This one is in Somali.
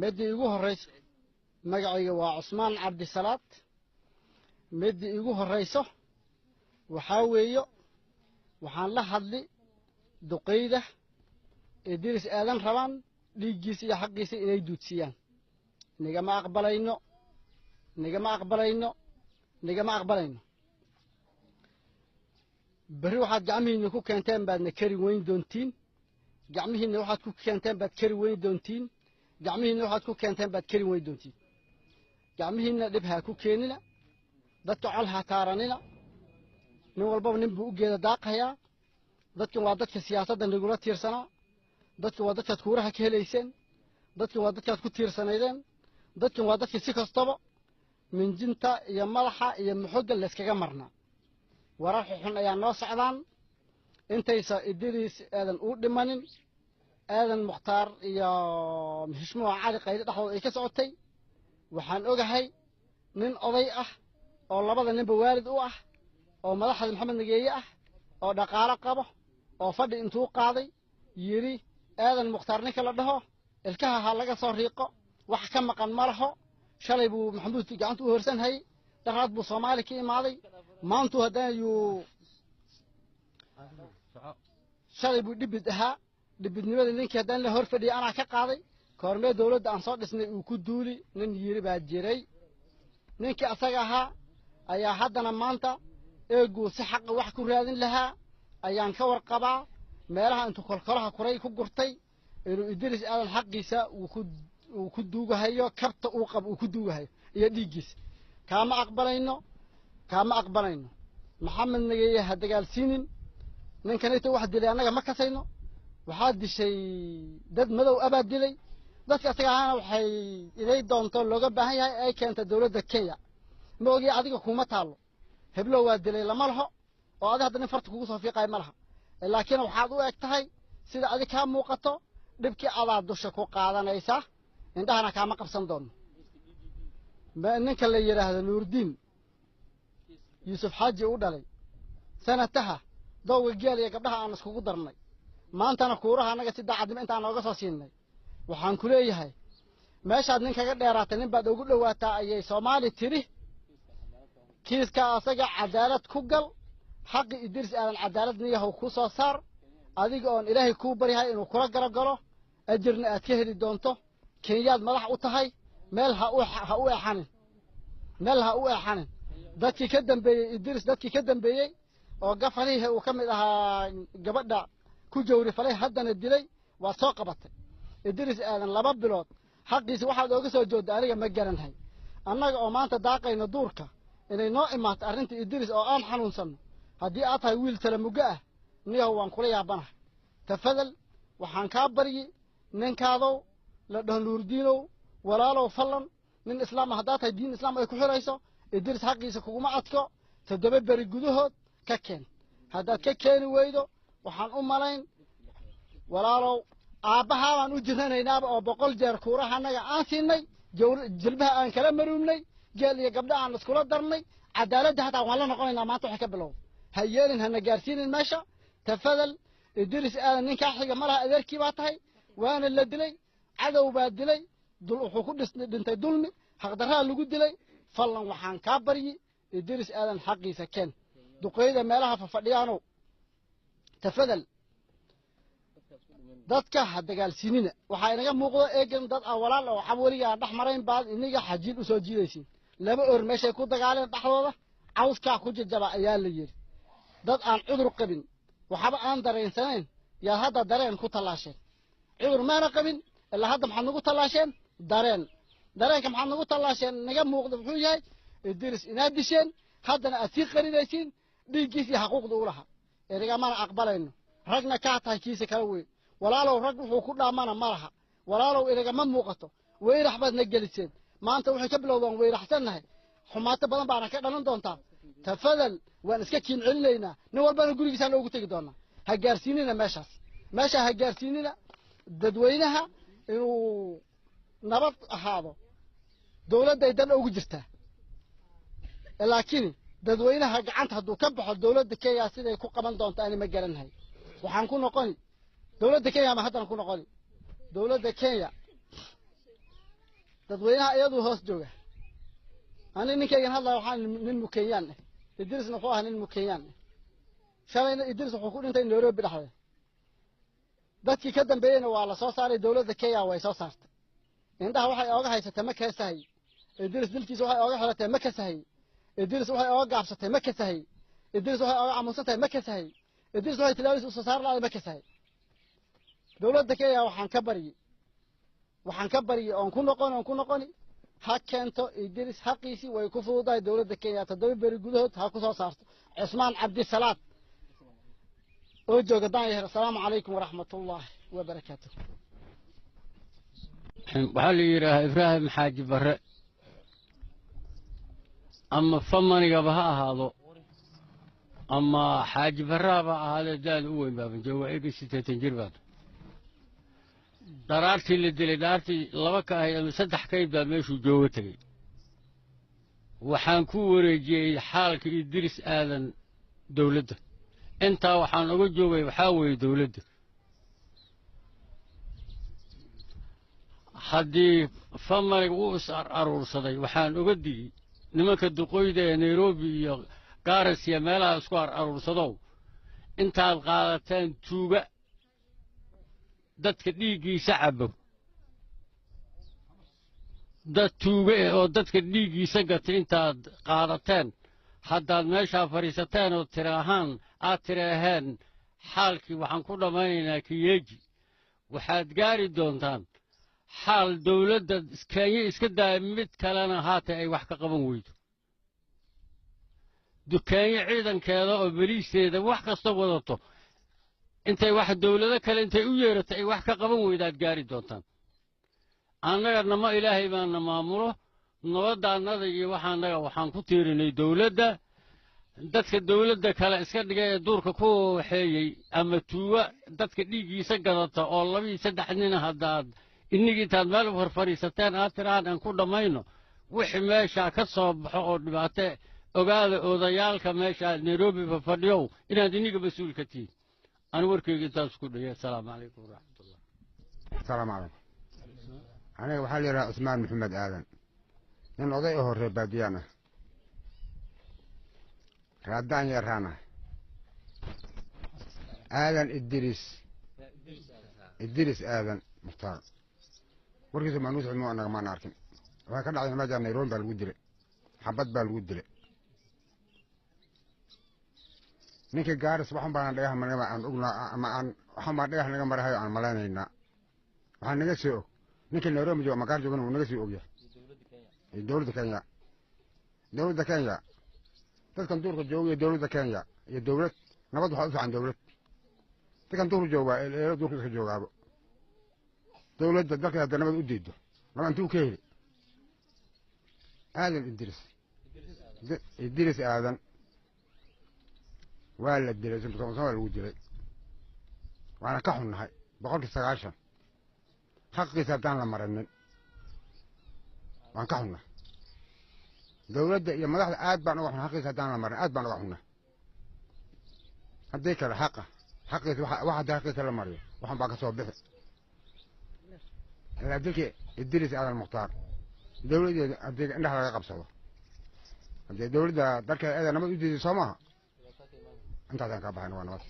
مدي يجوه الرئيس مقعي وعثمان عبد الصلاة مدي يجوه الرئيسه وحاويه وحان لحظي دقيدة إدريس آدم ربان ليجيس يا حقيس إلي دوتسيان نيجا ما أقبلينه نيجا ما أقبلينه نيجا ما أقبلينه بروحات جامعي نكو كانتين بعد نكري وين دونتين جامعي نروحات كو كانتين بعد كري وين دونتين جامعي نروحات كو كانتين بعد كري وين دونتين جامعي نلبها كو كيننا دتو علها تاراننا نقول بابا نبغى جدا داقها dadkan waa dadka siyaasadda nagula tiirsanaa dadkan waa dadka kuuraha ka helayseen dadkan waa dadka ku tiirsanaydeen dadkan waa dadka si kastaba minjinta iyo madaxa iyo muxoga la iskaga marnaa warar xun ayaa noo socdaan intaysa Idriis aadan u dhimanin aadan Mukhtaar iyo Hishmo Cali Qaydi dhaxdood ay ka socotay waxaan ogahay nin oday ah oo labada ninba waalid u ah oo madaxda Maxamed Nageeye ah oo dhaqaale qabo oo fadhi intuu qaaday yiri aadan Mukhtaar ninka la dhaho ilkaha ha laga soo riiqo wax ka maqan ma laho shalay buu Maxamuud gacanta u horsan hay daraad buu Soomaali ka imaaday maantu haddana yuu shalay buu dhibidnimada ninkii haddana la hor fadhiyay anaa ka qaaday koormee dawladda aan soo dhisnay uu ku duuli nin yiri baa jiray ninkii asaga ahaa ayaa haddana maanta eegu si xaq wax ku raadin lahaa ayaan ka warqabaa meelaha intuu kolkolaha kuray ku gurtay inuu Idriis aadan xaqiisa uu ku duugahayo kabta uu qab uu ku duugahayo iyo dhiigis kaama aqbalayno Maxamed Nageeye ha dagaalsiinin ninkan inta wax dilay anaga ma kasayno waxa dishay dad madow abaad dilay dadka asaga ahaana waxay ilay doonto looga baahan yahay ay keenta dawladda Kenya ma ogi adiga kuma taalo heblo waa dilay lama laho oo adiga hadda farta kugu soo fiiqay malaha laakiin waxaad u egtahay sida adiga ka muuqato dhibkii aad dusha ku qaadanaysa indhahana kaama qabsan doono ma ninka la yiraahdo Nuurdiin Yusuf Xaaji u dhalay sanataha dawga geel iyo gabdhaha aan iskugu darnay maantana kuuraha anaga si daacadnimo inta nooga soo siinay waxaan ku leeyahay meeshaad nin kaga dheeraatay nin baad ugu dhawaataa ayay Soomaali tiri kiiska asaga cadaalad ku gal حق إدريس أن العدالة نية هو كوسا صار أديك أن إلهي كوبريها إنه كرة جرجله أجرنا أتكهري دونته كياد ملح أطهي مالها أوح حنن مالها أوح حنن ذاتي كدم بي إدريس ذاتي كدم بي وقف عليه وكملها جبدة كجوري فليه هدنا الدلي وساقبت إدريس أن لببلوت حق يس واحد أوجسه جود عليه مجرن هاي أنا أمانة داقة إن دورك إن نائمات أرنت إدريس أو أم حنون سن هدي أطهي ويل تلمجاه نيه وان كلية بنا تفضل وحن كابري ننكاذو لدهن نوردينو ولا لو فلن من إسلام هدات الدين إسلام أي كحول عيسى إدريس حق يسكو ما عتكو تدبر برجودهود ككين هدات ككين ويدو وحن ملاين ولا لو أبها ونوجهنا يناب أو بقول جركورة هنا عاصيني جلبها أن كلام مريمني قال لي قبل أن نسكولا درني عدالة حتى ولا نقولنا ما تحكي بلو هيالين هنا جالسين المشى تفضل إدريس أنا نكاح حاجة مرة أذكي بعطيه وأنا اللي دلي عدو بعد دلي دل حقوق دنت دلمي هقدرها اللي قد دلي فلان وحان كابري إدريس أنا حقي سكن دقيقة مالها ففديانو تفضل ضدك حد قال سنين وحين موقع إيجن ضد أولا لو حولي نحمرين بعد إني حجيل وسجيلسين لما أرمش يكون دقالين بحوله عاوز كأخوج الجبا أيال لير ضد أن عذر قبل وحب أن درين سنين يا هذا درين كتلاشين عذر ما رقبين إلا هذا محنقو تلاشين درين كم محنقو تلاشين نجم موقع بحوجي الدرس إنادشين هذا أثيق قريدين بيجي حقوق دولها إذا ما أقبلينه رجنا كاتها كيس كروي ولا لو رجل حقوقنا ما مرها ولا لو إذا ما موقته وين أحمد نجلسين ما أنت وحكي بلوضان وين أحسنها حماة بدن بعنا كذا نندونتا تفضل ونسكين علينا نور بنا نقول لك سنة وقتك دونا هجارسيننا ماشى هجارسيننا ددوينها إنه نبض هذا دولة دايدان أوجرتها لكن ددوينها قعنتها دو كبح الدولة دكيا سيدا يكون قبل دونتا أنا مجرنها وحنكون قاني دولة دكيا ما حدا نكون قاني دولة دكيا dadweynaha iyadu hoos jooga ani ninkaygan hadlaa waxaan nin mukeeyaan ah idrisna wuxuu ahaa nin mukeeyaan ah shalayna idris wuxuu ku dhintay Nairobi dhexdeeda dadkii ka dambeeyayna waa la soo saaray dawladda Kenya way soo saartay indhaha waxay ooga haysatay ma kaasahay idris dilkiisa waxay ooga xiratay ma kaasahay idris waxay ooga gaabsatay ma kaasahay idris waxay ooga aamusantay ma kaasahay idris waxay tilaawis u soo saar lahayd ma kaasahay dawladda Kenya waxaan ka bariyay oon ku noqoni ha keento idris haqiisi way ku fududahay dawladda Kenya 7 beri gudahood ha ku soo saarto Cusmaan Cabdi Salaad oo jooga Daanyar. Assalaamu calaykum waraxmatullaahi wabarakaatuh. waxaa la yidhaahaa Ibraahim Xaaji Barre ama famanigaba ha ahaado ama Xaaji Barraaba ahaado daad u weyn baaban jooga eega 80 jir baan daraartii la dilay daartii laba ka ahayd ama saddex kayd baa meeshuu jooga tagay waxaan ku wareejiyey xaalka Idris aadan dawladda intaa waxaan uga joogay waxaa weeye dawladda haddii famariga uu is aruursaday waxaan uga digay nimanka duqooyda ee Nairobi iyo Garas iyo meelaha isku aruursadow intaad qaadataan tuuga dadka dhiiggiisa cabo dad tuuga oo dadka dhiiggiisa gatay intaad qaadateen haddaad meeshaa fariisateen oo aad tiraaheen xaalkii waxaan ku dhammaynaynaa Kiyeji waxaad gaari doontaan xaal dawladda Kenya iska daaya mid kalena haata ay wax ka qaban weydo Kenya ciidankeeda oo bariisteeda wax kasta wadato intay wax dawlado kale intay u yeerato ay wax ka qaban weydaad gaari doontaan annaga nama ilaahay baan maamulo nabadaanada iyo waxaan ku tiirinay dawladda dadka dawladda kale iska dhigay ee duurka ku waxeeyay ama tuuga dadka dhiiggiisa gadata oo 2-3 nin haddaad innigiintaad meel fariisateen aad tiraan aan ku dhammayno wixii meesha ka soo baxo oo dhibaato ogaada odayaalka meesha Nairobi fadhiyo inaad inniga mas'uul ka tihiin أنا وركي قلت كله السلام عليكم ورحمة الله. السلام عليكم. أنا وحالي عثمان محمد آدم. من وضعه الرباديانة. ردان يرانا. آدم إدريس آدم مختار. وركي ثم نوسع إنه أنا ما نعرفين. وهكذا عندنا ما جاء نيرون بالودلة. حبت بالودلة. ninka Garas waxaan baan dhagax marnaba aan ogna ama aan waxaan baan dhagax naga marahay aan malaynayna waxaan naga soo ninka Nairobi jooga maqaar joogan uu naga soo ogyahay dawladda Kenya dadkan duurka jooga dawladda Kenya iyo dawlad nabad waxa u fiican dawlad dadkan duurka jooga ee duurka ka joogaabo dawladda dadka hadda nabad u diido nabad intuu ka heli aadan Idris aadan ولا الدرس مصور الوجري وأنا كحن هاي بقولك 19 حقي سبتان لما رنن وأنا كحن دولة يا ملاح أتبعنا وإحنا حقي سبتان لما رنن أتبعنا وإحنا هديك الحق حقي واحد حقي لما رنن وإحنا بقى صوب به هديك الدرس على المختار دولة هديك عندها رقم سوا هديك دولة ذاك هذا نمط يجي سماها أنت هذا كابهن وانا بس